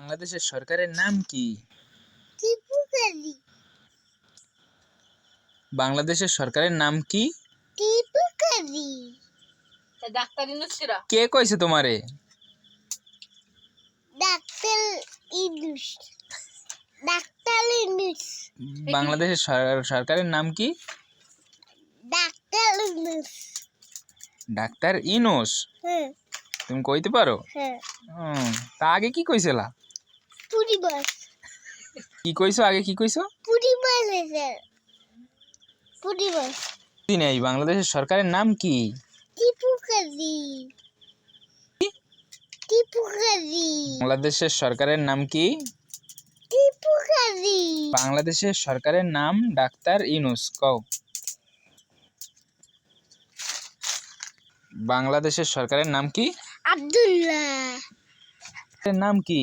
বাংলাদেশের সরকারের নাম কি? ত্রিপুরারি। বাংলাদেশের সরকারের নাম কি? ত্রিপুরারি। ডাক্তার ইনুসরা কে কইছে তোমারে? ডাক্তার ইনুস। ডাক্তার ইনুস। বাংলাদেশের সরকারের নাম কি? ডাক্তার ইনুস। ডাক্তার ইনোস। হ্যাঁ তুমি কইতে পারো? হ্যাঁ। তা আগে কি কইছিলা? পরিবার। কি কইছো আগে, কি কইছো? পরিবার স্যার। পরিবার। নেই। বাংলাদেশের সরকারের নাম কি? ত্রিপুরারি। ত্রিপুরারি। বাংলাদেশের সরকারের নাম কি? ত্রিপুরারি। বাংলাদেশের সরকারের নাম ডাক্তার ইউনূস। কও। বাংলাদেশের সরকারের নাম কি? আব্দুল্লাহ। এর নাম কি?